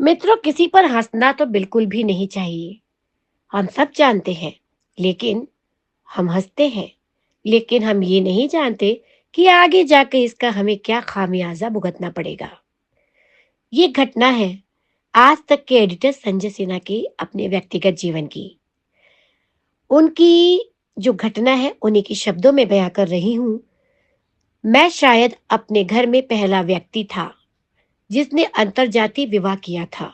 मित्रों, किसी पर हंसना तो बिल्कुल भी नहीं चाहिए। हम सब जानते हैं, लेकिन हम हंसते हैं। लेकिन हम ये नहीं जानते कि आगे जाकर इसका हमें क्या खामियाजा भुगतना पड़ेगा। ये घटना है आज तक के एडिटर संजय सिन्हा के अपने व्यक्तिगत जीवन की। उनकी जो घटना है उन्हीं की शब्दों में बयां कर रही हूं। मैं शायद अपने घर में पहला व्यक्ति था जिसने अंतरजातीय विवाह किया था।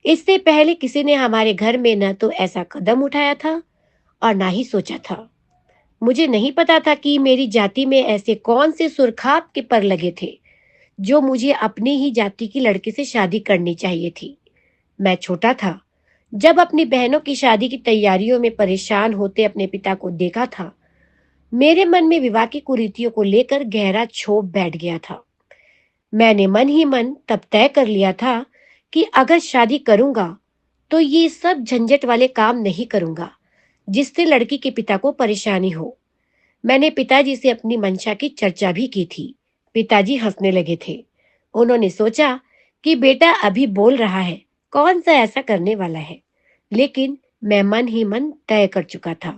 इससे पहले किसी ने हमारे घर में न तो ऐसा कदम उठाया था और ना ही सोचा था। मुझे नहीं पता था कि मेरी जाति में ऐसे कौन से सुरखाब के पर लगे थे जो मुझे अपनी ही जाति की लड़की से शादी करनी चाहिए थी। मैं छोटा था जब अपनी बहनों की शादी की तैयारियों में परेशान होते अपने पिता को देखा था। मेरे मन में विवाह की कुरीतियों को लेकर गहरा क्षोभ बैठ गया था। मैंने मन ही मन तब तय कर लिया था कि अगर शादी करूंगा तो ये सब झंझट वाले काम नहीं करूंगा जिससे लड़की के पिता को परेशानी हो। मैंने पिताजी से अपनी मंशा की चर्चा भी की थी। पिताजी हंसने लगे थे। उन्होंने सोचा कि बेटा अभी बोल रहा है, कौन सा ऐसा करने वाला है। लेकिन मैं मन ही मन तय कर चुका था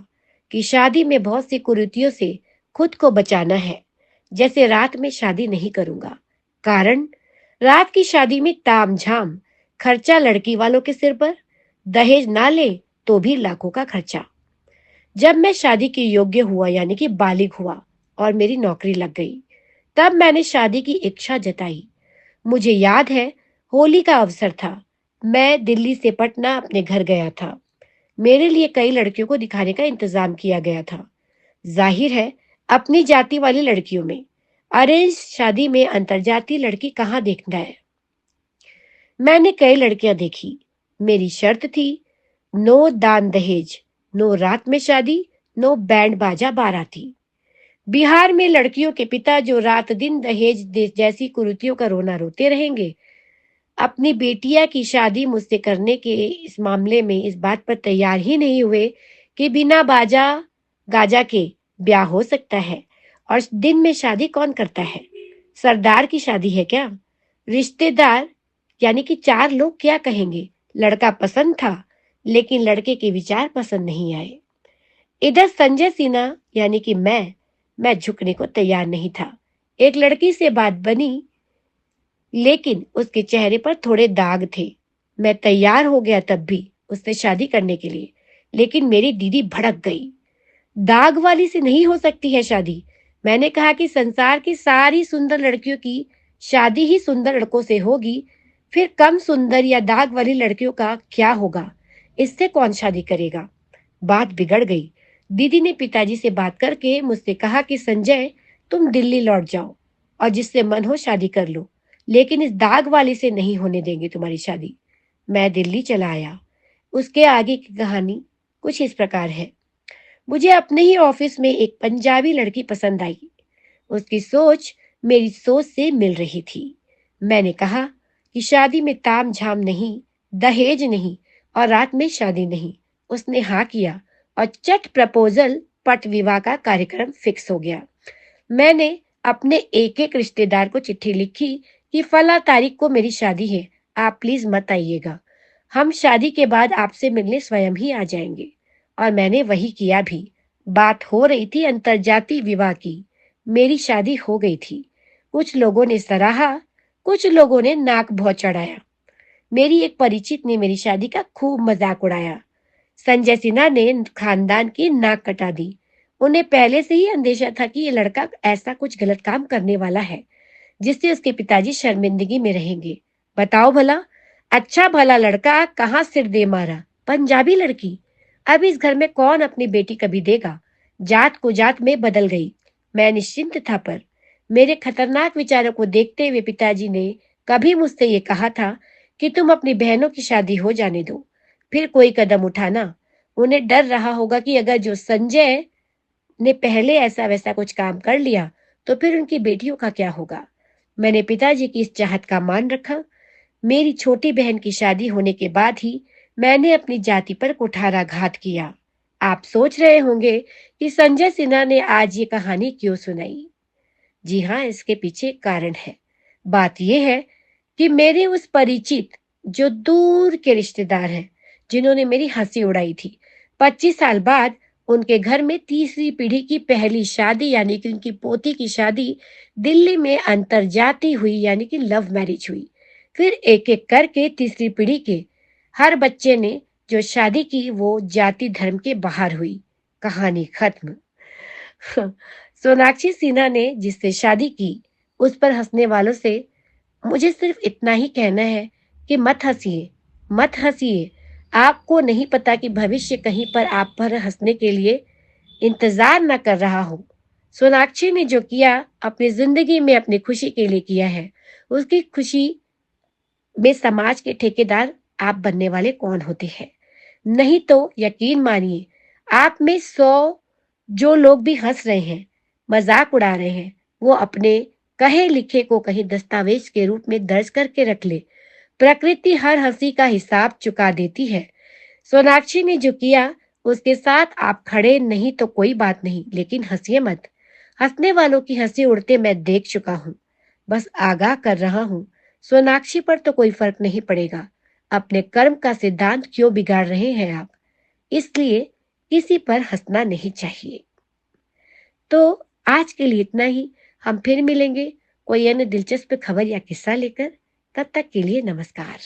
कि शादी में बहुत सी कुरीतियों से खुद को बचाना है। जैसे रात में शादी नहीं करूंगा, कारण रात की शादी में तामझाम, खर्चा लड़की वालों के सिर पर, दहेज ना ले तो भी लाखों का खर्चा। जब मैं शादी के योग्य हुआ यानी कि बालिग हुआ और मेरी नौकरी लग गई, तब मैंने शादी की इच्छा जताई। मुझे याद है, होली का अवसर था। मैं दिल्ली से पटना अपने घर गया था। मेरे लिए कई लड़कियों को दिखाने का इंतजाम किया गया था। जाहिर है, अपनी जाति वाली लड़कियों में। अरेंज शादी में अंतरजातीय लड़की कहाँ देखना है। मैंने कई लड़कियां देखी। मेरी शर्त थी, नो दान दहेज, नो रात में शादी, नो बैंड बाजा बाराती। बिहार में लड़कियों के पिता जो रात दिन जैसी कुरीतियों का रोना रोते रहेंगे, अपनी बेटिया की शादी मुझसे करने के इस मामले में इस बात पर तैयार ही नहीं हुए कि बिना बाजा गाजा के ब्याह हो सकता है। और दिन में शादी कौन करता है? सरदार की शादी है क्या? रिश्तेदार यानी कि चार लोग क्या कहेंगे? लड़का पसंद था, लेकिन लड़के के विचार पसंद नहीं आए। इधर संजय सिन्हा यानी कि मैं झुकने को तैयार नहीं था। एक लड़की से बात बनी, लेकिन उसके चेहरे पर थोड़े दाग थे। मैं तैयार हो गया तब भी उससे शादी करने के लिए, लेकिन मेरी दीदी भड़क गई। दाग वाली से नहीं हो सकती है शादी। मैंने कहा कि संसार की सारी सुंदर लड़कियों की शादी ही सुंदर लड़कों से होगी, फिर कम सुंदर या दाग वाली लड़कियों का क्या होगा? इससे कौन शादी करेगा? बात बिगड़ गई। दीदी ने पिताजी से बात करके मुझसे कहा कि संजय, तुम दिल्ली लौट जाओ और जिससे मन हो शादी कर लो, लेकिन इस दाग वाली से नहीं होने देंगे तुम्हारी शादी। मैं दिल्ली चला आया। उसके आगे की कहानी कुछ इस प्रकार है। मुझे अपने ही ऑफिस में एक पंजाबी लड़की पसंद आई। उसकी सोच मेरी सोच से मिल रही थी। मैंने कहा कि शादी में ताम झाम नहीं, दहेज नहीं और रात में शादी नहीं। उसने हाँ किया और चट प्रपोजल पट विवाह का कार्यक्रम फिक्स हो गया। मैंने अपने एक एक रिश्तेदार को चिट्ठी लिखी कि फला तारीख को मेरी शादी है, आप प्लीज मत आइएगा। हम शादी के बाद आपसे मिलने स्वयं ही आ जाएंगे। और मैंने वही किया भी। बात हो रही थी अंतरजातीय विवाह की। मेरी शादी हो गई थी। कुछ लोगों ने सराहा, कुछ लोगों ने नाक भौं चढ़ाया। मेरी एक परिचित ने मेरी शादी का खूब मजाक उड़ाया। संजय सिन्हा ने खानदान की नाक कटा दी। उन्हें पहले से ही अंदेशा था कि ये लड़का ऐसा कुछ गलत काम करने वाला है जिससे उसके पिताजी शर्मिंदगी में रहेंगे। बताओ भला, अच्छा भला लड़का कहाँ सिर दे मारा, पंजाबी लड़की। अब इस घर में कौन अपनी बेटी कभी देगा? जात को जात में बदल गई। मैं निश्चिंत था, पर मेरे खतरनाक विचारों को देखते हुए पिताजी ने कभी मुझसे ये कहा था कि तुम अपनी बहनों की शादी हो जाने दो, फिर कोई कदम उठाना। उन्हें डर रहा होगा कि अगर जो संजय ने पहले ऐसा वैसा कुछ काम कर लिया तो फिर उनकी बेटियों का क्या होगा। मैंने पिताजी की इस चाहत का मान रखा। मेरी छोटी बहन की शादी होने के बाद ही मैंने अपनी जाति पर कुठाराघात किया। आप सोच रहे होंगे कि संजय सिन्हा ने आज ये कहानी क्यों सुनाई। जी हाँ, इसके पीछे एक कारण है। बात यह है कि मेरे उस परिचित जो दूर के रिश्तेदार हैं, जिन्होंने मेरी हंसी उड़ाई थी। 25 साल बाद उनके घर में तीसरी पीढ़ी की पहली शादी यानी कि उनकी पोती की शादी दिल्ली में अंतरजातीय हुई यानी कि लव मैरिज हुई। फिर एक-एक करके तीसरी पीढ़ी के हर बच्चे ने जो शादी की वो जाति धर्म के बाहर हुई। कहानी खत्म। सोनाक्षी सिन्हा ने जिससे शादी की उस पर हंसने वालों से मुझे सिर्फ इतना ही कहना है कि मत हंसिए, मत हंसिए। आपको नहीं पता कि भविष्य कहीं पर आप पर हंसने के लिए इंतजार न कर रहा हो। सोनाक्षी ने जो किया अपनी जिंदगी में अपनी खुशी के लिए किया है। उसकी खुशी में समाज के ठेकेदार आप बनने वाले कौन होते हैं? नहीं तो यकीन मानिए, आप में 100 जो लोग भी हंस रहे हैं, मजाक उड़ा रहे हैं, वो अपने कहे लिखे को कहीं दस्तावेज के रूप में दर्ज करके रख ले। प्रकृति हर हंसी का हिसाब चुका देती है। सोनाक्षी ने जो किया उसके साथ आप खड़े नहीं तो कोई बात नहीं, लेकिन हंसिए मत। हंसने वालों की हंसी उड़ते मैं देख चुका हूँ। बस आगाह कर रहा हूँ, सोनाक्षी पर तो कोई फर्क नहीं पड़ेगा। अपने कर्म का सिद्धांत क्यों बिगाड़ रहे हैं आप? इसलिए किसी पर हंसना नहीं चाहिए। तो आज के लिए इतना ही। हम फिर मिलेंगे कोई अन्य दिलचस्प खबर या किस्सा लेकर। तब तक के लिए नमस्कार।